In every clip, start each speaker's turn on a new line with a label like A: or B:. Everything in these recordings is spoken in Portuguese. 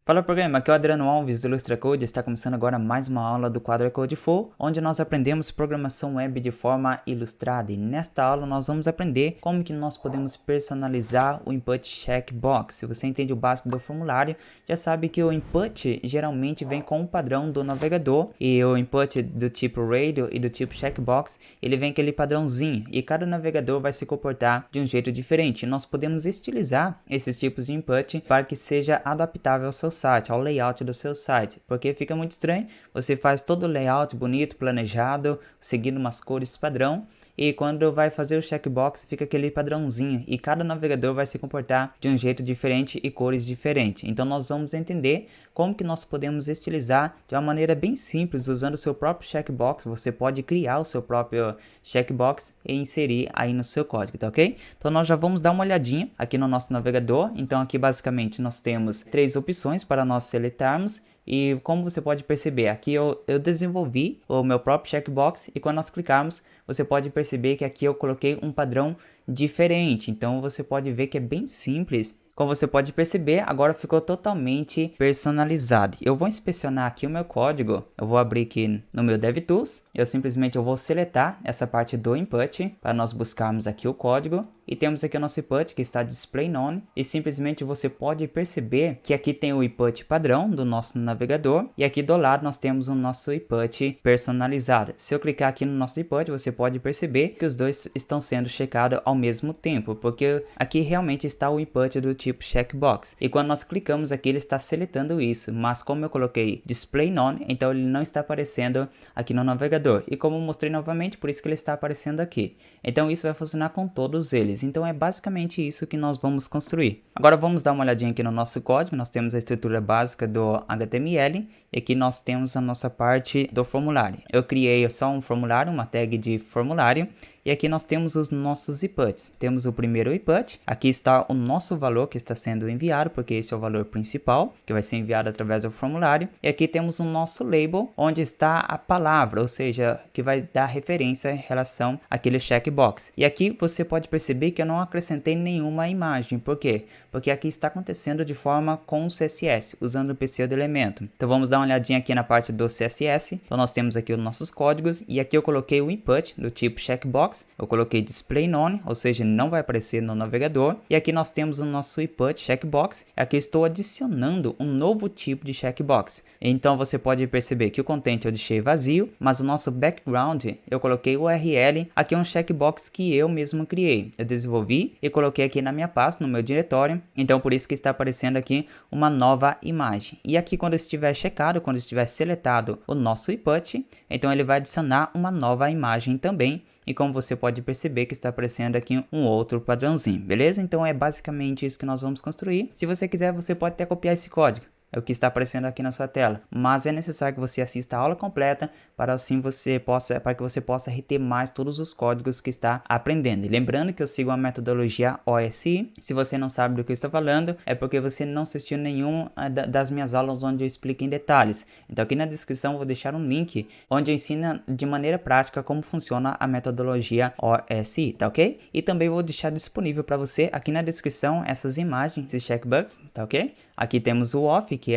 A: Fala programa, aqui é o Adriano Alves do Ilustra Code. Está começando agora mais uma aula do quadro Code Full, onde nós aprendemos programação web de forma ilustrada. E nesta aula nós vamos aprender como que nós podemos personalizar o input checkbox. Se você entende o básico do formulário, já sabe que o input geralmente vem com o padrão do navegador, e o input do tipo radio e do tipo checkbox, ele vem aquele padrãozinho, e cada navegador vai se comportar de um jeito diferente. Nós podemos estilizar esses tipos de input para que seja adaptável ao seu site, ao layout do seu site, porque fica muito estranho, você faz todo o layout bonito, planejado, seguindo umas cores padrão, e quando vai fazer o checkbox fica aquele padrãozinho, e cada navegador vai se comportar de um jeito diferente e cores diferentes. Então nós vamos entender como que nós podemos estilizar de uma maneira bem simples, usando o seu próprio checkbox. Você pode criar o seu próprio checkbox e inserir aí no seu código, tá ok? Então nós já vamos dar uma olhadinha aqui no nosso navegador. Então aqui basicamente nós temos três opções para nós seletarmos. E como você pode perceber, aqui eu desenvolvi o meu próprio checkbox, e quando nós clicarmos, você pode perceber que aqui eu coloquei um padrão diferente. Então você pode ver que é bem simples. Como você pode perceber, agora ficou totalmente personalizado. Eu vou inspecionar aqui o meu código. Eu vou abrir aqui no meu DevTools. Eu vou seletar essa parte do input para nós buscarmos aqui o código. E temos aqui o nosso input que está display none. E simplesmente você pode perceber que aqui tem o input padrão do nosso navegador. E aqui do lado nós temos o nosso input personalizado. Se eu clicar aqui no nosso input, você pode perceber que os dois estão sendo checados ao mesmo tempo, porque aqui realmente está o input do tipo checkbox, e quando nós clicamos aqui ele está seletando isso, mas como eu coloquei display none, então ele não está aparecendo aqui no navegador, e como eu mostrei novamente, por isso que ele está aparecendo aqui. Então isso vai funcionar com todos eles. Então é basicamente isso que nós vamos construir. Agora vamos dar uma olhadinha aqui no nosso código. Nós temos a estrutura básica do HTML, e aqui nós temos a nossa parte do formulário. Eu criei só um formulário, uma tag de formulário, e aqui nós temos os nossos inputs. Temos o primeiro input, aqui está o nosso valor que está sendo enviado, porque esse é o valor principal, que vai ser enviado através do formulário. E aqui temos o nosso label, onde está a palavra, ou seja, que vai dar referência em relação àquele checkbox. E aqui você pode perceber que eu não acrescentei nenhuma imagem. Por quê? Porque aqui está acontecendo de forma com o CSS, usando o pseudo-elemento. Então vamos dar uma olhadinha aqui na parte do CSS. Então nós temos aqui os nossos códigos, e aqui eu coloquei o input do tipo checkbox. Eu coloquei display none, ou seja, não vai aparecer no navegador. E aqui nós temos o nosso input checkbox. Aqui estou adicionando um novo tipo de checkbox. Então você pode perceber que o content eu deixei vazio, mas o nosso background eu coloquei o URL. Aqui é um checkbox que eu mesmo criei. Eu desenvolvi e coloquei aqui na minha pasta, no meu diretório. Então por isso que está aparecendo aqui uma nova imagem. E aqui quando estiver checado, quando estiver seletado o nosso input, então ele vai adicionar uma nova imagem também. E como você pode perceber que está aparecendo aqui um outro padrãozinho, beleza? Então é basicamente isso que nós vamos construir. Se você quiser, você pode até copiar esse código. É o que está aparecendo aqui na sua tela, mas é necessário que você assista a aula completa para que você possa reter mais todos os códigos que está aprendendo. E lembrando que eu sigo a metodologia OSI. Se você não sabe do que eu estou falando, é porque você não assistiu nenhum das minhas aulas onde eu explico em detalhes. Então aqui na descrição eu vou deixar um link onde eu ensino de maneira prática como funciona a metodologia OSI, tá ok? E também vou deixar disponível para você aqui na descrição essas imagens, esses checkbox, tá ok? Aqui temos o off, que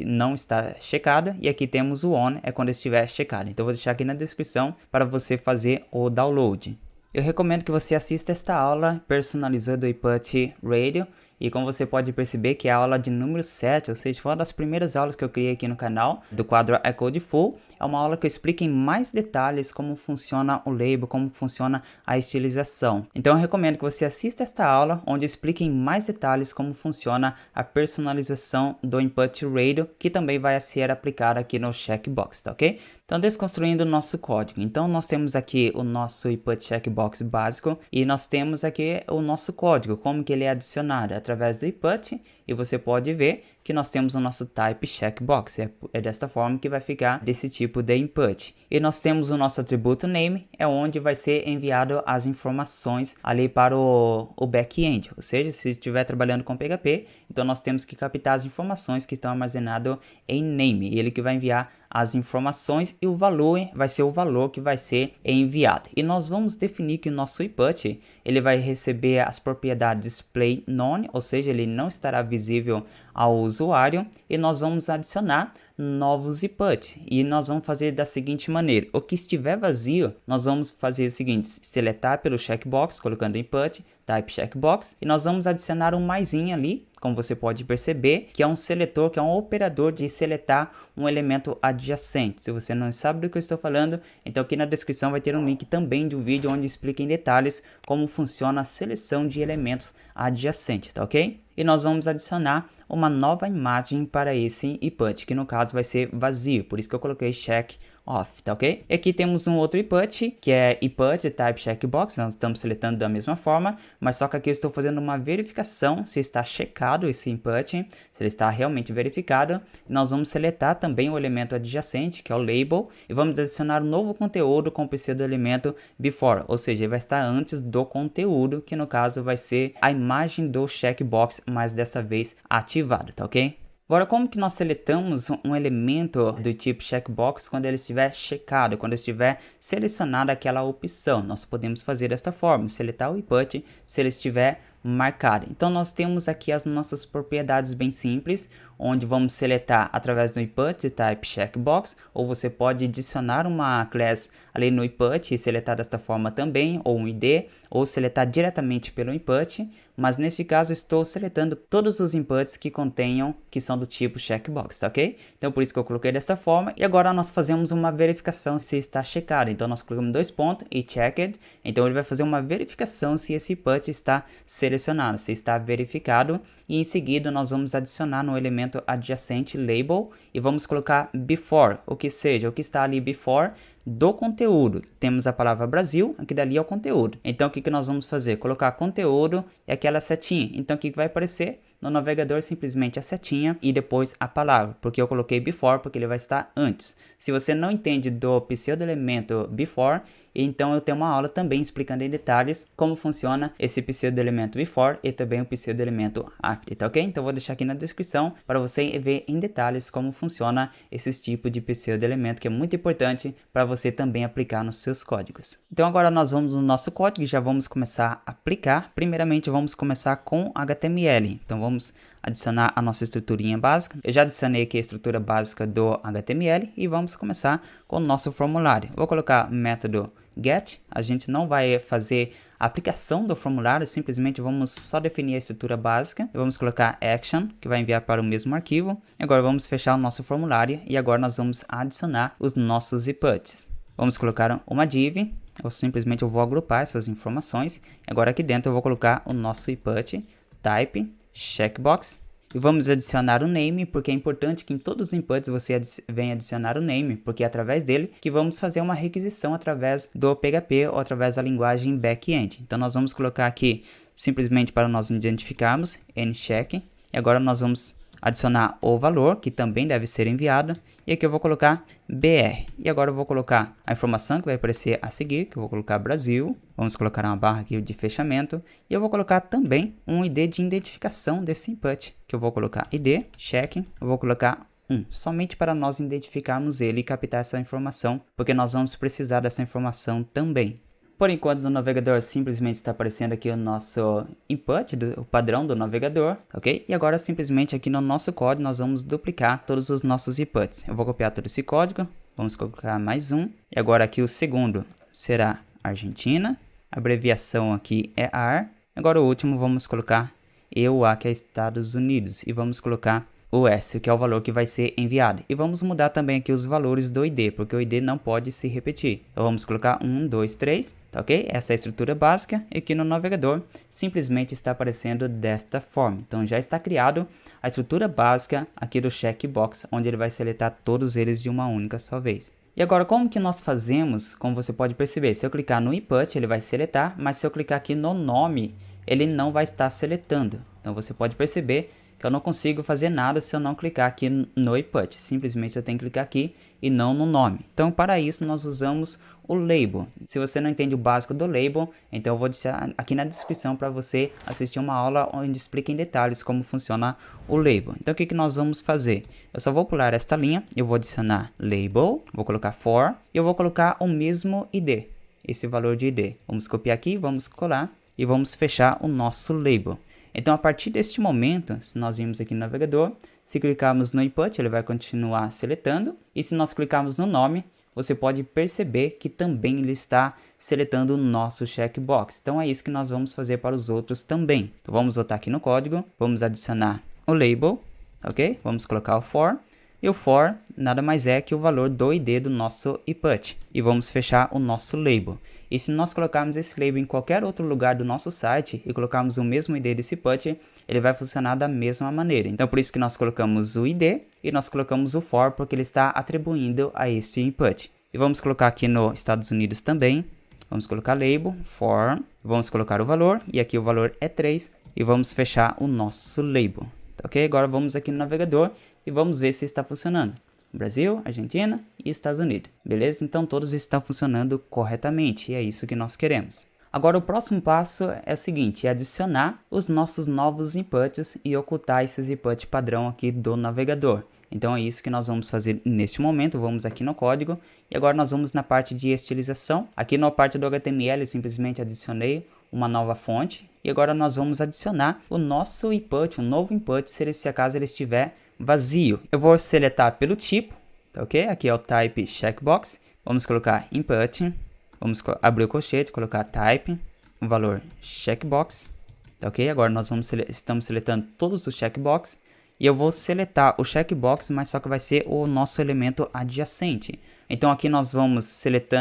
A: não está checado, e aqui temos o on, é quando estiver checado. Então vou deixar aqui na descrição para você fazer o download. Eu recomendo que você assista esta aula personalizando o input radio. E como você pode perceber que é a aula de número 7, ou seja, foi uma das primeiras aulas que eu criei aqui no canal do quadro Code Full. É uma aula que eu explico em mais detalhes como funciona o label, como funciona a estilização. Então eu recomendo que você assista esta aula, onde eu explico em mais detalhes como funciona a personalização do input radio, que também vai ser aplicada aqui no checkbox, tá ok? Então desconstruindo o nosso código. Então nós temos aqui o nosso input checkbox básico, e nós temos aqui o nosso código, como que ele é adicionado através do input, e você pode ver que nós temos o nosso type checkbox. É desta forma que vai ficar desse tipo de input. E nós temos o nosso atributo name, é onde vai ser enviado as informações ali para o back-end. Ou seja, se estiver trabalhando com PHP, então nós temos que captar as informações que estão armazenadas em name. E ele que vai enviar as informações, e o valor vai ser o valor que vai ser enviado. E nós vamos definir que o nosso input ele vai receber as propriedades display none, ou seja, ele não estará visível ao usuário e nós vamos adicionar novos inputs. E nós vamos fazer da seguinte maneira: o que estiver vazio, nós vamos fazer o seguinte: seletar pelo checkbox, colocando input, type checkbox, e nós vamos adicionar um maisinho ali, como você pode perceber, que é um seletor, que é um operador de seletar um elemento adjacente. Se você não sabe do que eu estou falando, então aqui na descrição vai ter um link também de um vídeo onde explica em detalhes como funciona a seleção de elementos adjacentes, tá ok? E nós vamos adicionar uma nova imagem para esse input, que no caso vai ser vazio, por isso que eu coloquei check off, tá ok? E aqui temos um outro input, que é input type checkbox, nós estamos seletando da mesma forma, mas só que aqui eu estou fazendo uma verificação se está checado esse input, se ele está realmente verificado. Nós vamos seletar também o elemento adjacente, que é o label, e vamos adicionar um novo conteúdo com o pseudo elemento before, ou seja, ele vai estar antes do conteúdo, que no caso vai ser a imagem do checkbox, mas dessa vez ativado, tá ok? Agora, como que nós seletamos um elemento do tipo checkbox quando ele estiver checado, quando estiver selecionada aquela opção? Nós podemos fazer desta forma: seletar o input se ele estiver marcado. Então nós temos aqui as nossas propriedades bem simples, onde vamos seletar através do input type checkbox, ou você pode adicionar uma class ali no input e seletar desta forma também, ou um ID, ou seletar diretamente pelo input, mas neste caso estou seletando todos os inputs que são do tipo checkbox, tá ok? Então por isso que eu coloquei desta forma, e agora nós fazemos uma verificação se está checado. Então nós colocamos 2 pontos e checked, então ele vai fazer uma verificação se esse input está selecionado, se está verificado, e em seguida nós vamos adicionar no elemento adjacente label e vamos colocar before, o que está ali before do conteúdo. Temos a palavra Brasil, aqui dali é o conteúdo. Então o que nós vamos fazer? Colocar conteúdo e aquela setinha. Então o que vai aparecer no navegador? Simplesmente a setinha e depois a palavra, porque eu coloquei before porque ele vai estar antes. Se você não entende do pseudo elemento before, então eu tenho uma aula também explicando em detalhes como funciona esse pseudo elemento before e também o pseudo elemento after, tá ok? Então eu vou deixar aqui na descrição para você ver em detalhes como funciona esses tipos de pseudo elemento, que é muito importante para você também aplicar nos seus códigos. Então agora nós vamos no nosso código e já vamos começar a aplicar. Primeiramente vamos começar com HTML. Então vamos adicionar a nossa estruturinha básica. Eu já adicionei aqui a estrutura básica do HTML e vamos começar com o nosso formulário. Vou colocar método get. A gente não vai fazer a aplicação do formulário, simplesmente vamos só definir a estrutura básica. Vamos colocar action, que vai enviar para o mesmo arquivo. Agora vamos fechar o nosso formulário e agora nós vamos adicionar os nossos inputs. Vamos colocar uma div, ou simplesmente eu vou agrupar essas informações. Agora aqui dentro eu vou colocar o nosso input type checkbox e vamos adicionar o name, porque é importante que em todos os inputs você venha adicionar o name, porque é através dele que vamos fazer uma requisição através do PHP ou através da linguagem back-end. Então nós vamos colocar aqui simplesmente para nós identificarmos ncheck, e agora nós vamos adicionar o valor que também deve ser enviado, e aqui eu vou colocar BR, e agora eu vou colocar a informação que vai aparecer a seguir, que eu vou colocar Brasil, vamos colocar uma barra aqui de fechamento, e eu vou colocar também um ID de identificação desse input, que eu vou colocar ID, check, eu vou colocar 1, somente para nós identificarmos ele e captar essa informação, porque nós vamos precisar dessa informação também. Por enquanto, no navegador simplesmente está aparecendo aqui o nosso input, o padrão do navegador, ok? E agora simplesmente aqui no nosso código nós vamos duplicar todos os nossos inputs. Eu vou copiar todo esse código, vamos colocar mais um. E agora aqui o segundo será Argentina, a abreviação aqui é AR. Agora o último vamos colocar EUA, que é Estados Unidos, e vamos colocar o S, que é o valor que vai ser enviado. E vamos mudar também aqui os valores do ID, porque o ID não pode se repetir. Então vamos colocar 1, 2, 3, tá ok? Essa é a estrutura básica, e aqui no navegador simplesmente está aparecendo desta forma. Então já está criado a estrutura básica aqui do checkbox, onde ele vai seletar todos eles de uma única só vez. E agora, como que nós fazemos? Como você pode perceber, se eu clicar no input, ele vai seletar, mas se eu clicar aqui no nome, ele não vai estar seletando. Então você pode perceber que eu não consigo fazer nada se eu não clicar aqui no input. Simplesmente eu tenho que clicar aqui e não no nome. Então, para isso, nós usamos o label. Se você não entende o básico do label, então eu vou deixar aqui na descrição para você assistir uma aula onde explica em detalhes como funciona o label. Então, o que nós vamos fazer? Eu só vou pular esta linha, eu vou adicionar label, vou colocar for, e eu vou colocar o mesmo ID, esse valor de ID. Vamos copiar aqui, vamos colar e vamos fechar o nosso label. Então, a partir deste momento, se nós virmos aqui no navegador, se clicarmos no input, ele vai continuar seletando. E se nós clicarmos no nome, você pode perceber que também ele está seletando o nosso checkbox. Então, é isso que nós vamos fazer para os outros também. Então, vamos voltar aqui no código, vamos adicionar o label, ok? Vamos colocar o for. E o for nada mais é que o valor do ID do nosso input. E vamos fechar o nosso label. E se nós colocarmos esse label em qualquer outro lugar do nosso site e colocarmos o mesmo ID desse input, ele vai funcionar da mesma maneira. Então, por isso que nós colocamos o ID e nós colocamos o for, porque ele está atribuindo a este input. E vamos colocar aqui nos Estados Unidos também. Vamos colocar label, for, vamos colocar o valor, e aqui o valor é 3, e vamos fechar o nosso label. Ok? Agora vamos aqui no navegador e vamos ver se está funcionando. Brasil, Argentina e Estados Unidos. Beleza? Então todos estão funcionando corretamente e é isso que nós queremos. Agora o próximo passo é o seguinte, é adicionar os nossos novos inputs e ocultar esses inputs padrão aqui do navegador. Então é isso que nós vamos fazer neste momento. Vamos aqui no código e agora nós vamos na parte de estilização. Aqui na parte do HTML eu simplesmente adicionei uma nova fonte e agora nós vamos adicionar o nosso input, um novo input, se acaso ele estiver vazio. Eu vou seletar pelo tipo, tá ok? Aqui é o type checkbox. Vamos colocar input, vamos abrir o colchete, colocar type, o valor checkbox, tá ok? Agora nós estamos seletando todos os checkbox e eu vou seletar o checkbox, mas só que vai ser o nosso elemento adjacente. Então aqui nós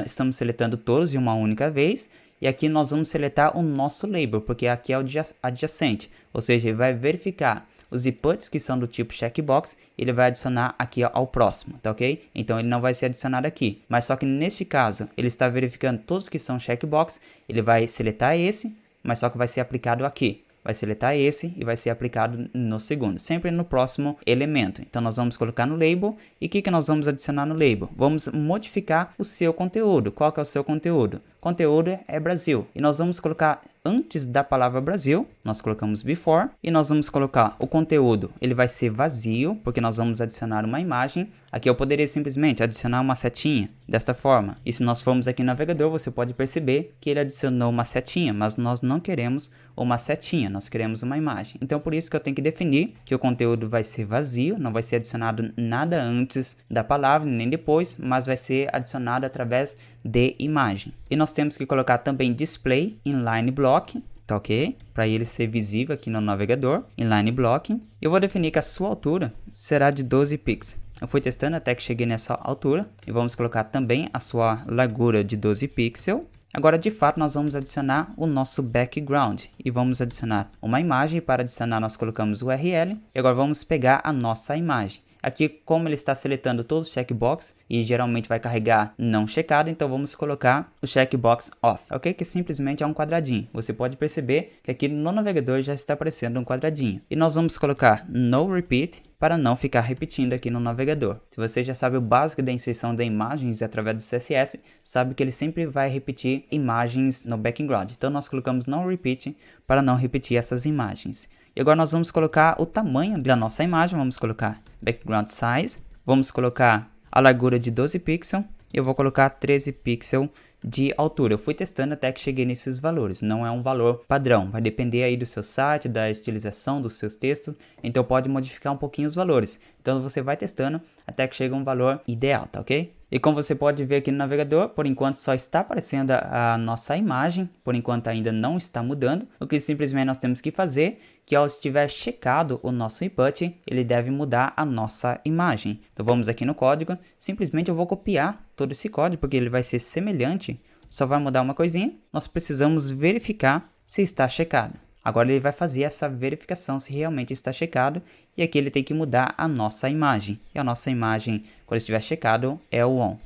A: estamos seletando todos de uma única vez. E aqui nós vamos seletar o nosso label, porque aqui é o adjacente. Ou seja, ele vai verificar os inputs que são do tipo checkbox, ele vai adicionar aqui ao próximo, tá ok? Então ele não vai ser adicionado aqui. Mas só que neste caso, ele está verificando todos que são checkbox, ele vai seletar esse, mas só que vai ser aplicado aqui. Vai seletar esse e vai ser aplicado no segundo, sempre no próximo elemento. Então nós vamos colocar no label e o que nós vamos adicionar no label? Vamos modificar o seu conteúdo. Qual que é o seu conteúdo? Conteúdo é Brasil e nós vamos colocar antes da palavra Brasil, nós colocamos before e nós vamos colocar o conteúdo, ele vai ser vazio porque nós vamos adicionar uma imagem. Aqui eu poderia simplesmente adicionar uma setinha desta forma e se nós formos aqui no navegador você pode perceber que ele adicionou uma setinha, mas nós não queremos uma setinha, nós queremos uma imagem. Então por isso que eu tenho que definir que o conteúdo vai ser vazio, não vai ser adicionado nada antes da palavra nem depois, mas vai ser adicionado através de imagem. E nós temos que colocar também display inline block, tá ok? Para ele ser visível aqui no navegador, inline blocking. Eu vou definir que a sua altura será de 12 pixels. Eu fui testando até que cheguei nessa altura e vamos colocar também a sua largura de 12 pixels. Agora de fato nós vamos adicionar o nosso background e vamos adicionar uma imagem. Para adicionar nós colocamos o URL e agora vamos pegar a nossa imagem. Aqui, como ele está seletando todos os checkbox e geralmente vai carregar não checado, então vamos colocar o checkbox off, ok? Que simplesmente é um quadradinho. Você pode perceber que aqui no navegador já está aparecendo um quadradinho. E nós vamos colocar no repeat para não ficar repetindo aqui no navegador. Se você já sabe o básico da inserção de imagens através do CSS, sabe que ele sempre vai repetir imagens no background. Então nós colocamos no repeat para não repetir essas imagens. E agora nós vamos colocar o tamanho da nossa imagem, vamos colocar background size, vamos colocar a largura de 12 pixels e eu vou colocar 13 pixels de altura. Eu fui testando até que cheguei nesses valores, não é um valor padrão, vai depender aí do seu site, da estilização dos seus textos, então pode modificar um pouquinho os valores. Então você vai testando até que chega um valor ideal, tá ok? E como você pode ver aqui no navegador, por enquanto só está aparecendo a nossa imagem, por enquanto ainda não está mudando. O que simplesmente nós temos que fazer, que ao estiver checado o nosso input, ele deve mudar a nossa imagem. Então vamos aqui no código, simplesmente eu vou copiar todo esse código, porque ele vai ser semelhante, só vai mudar uma coisinha. Nós precisamos verificar se está checado. Agora ele vai fazer essa verificação se realmente está checado e aqui ele tem que mudar a nossa imagem. E a nossa imagem, quando estiver checado, é o on.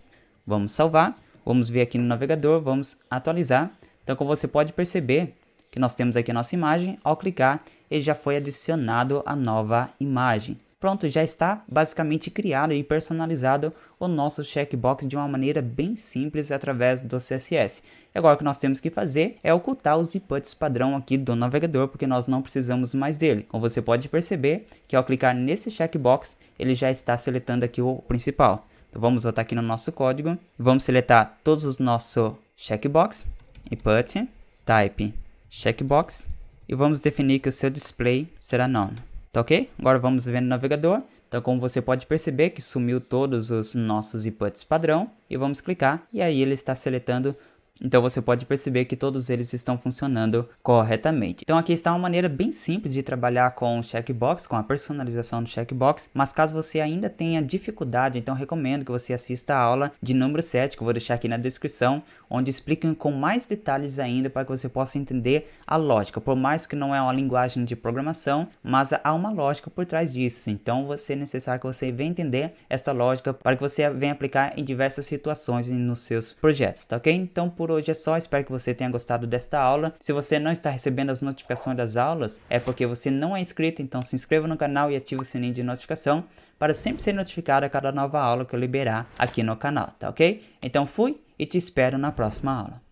A: Vamos salvar, vamos ver aqui no navegador, vamos atualizar. Então como você pode perceber que nós temos aqui a nossa imagem, ao clicar ele já foi adicionado a nova imagem. Pronto, já está basicamente criado e personalizado o nosso checkbox de uma maneira bem simples através do CSS. E agora o que nós temos que fazer é ocultar os inputs padrão aqui do navegador, porque nós não precisamos mais dele. Como você pode perceber que ao clicar nesse checkbox, ele já está seletando aqui o principal. Então vamos voltar aqui no nosso código, vamos seletar todos os nossos checkbox, input, type, checkbox, e vamos definir que o seu display será none. Tá ok? Agora vamos ver no navegador. Então, como você pode perceber que sumiu todos os nossos inputs padrão, e vamos clicar, e aí ele está seletando. Então você pode perceber que todos eles estão funcionando corretamente. Então aqui está uma maneira bem simples de trabalhar com o checkbox, com a personalização do checkbox, mas caso você ainda tenha dificuldade, então recomendo que você assista a aula de número 7, que eu vou deixar aqui na descrição, onde explicam com mais detalhes ainda para que você possa entender a lógica, por mais que não é uma linguagem de programação, mas há uma lógica por trás disso. Então é necessário que você venha entender esta lógica para que você venha aplicar em diversas situações e nos seus projetos, tá ok? Então por hoje é só, espero que você tenha gostado desta aula. Se você não está recebendo as notificações das aulas, é porque você não é inscrito, então se inscreva no canal e ative o sininho de notificação para sempre ser notificado a cada nova aula que eu liberar aqui no canal, tá ok? Então fui e te espero na próxima aula.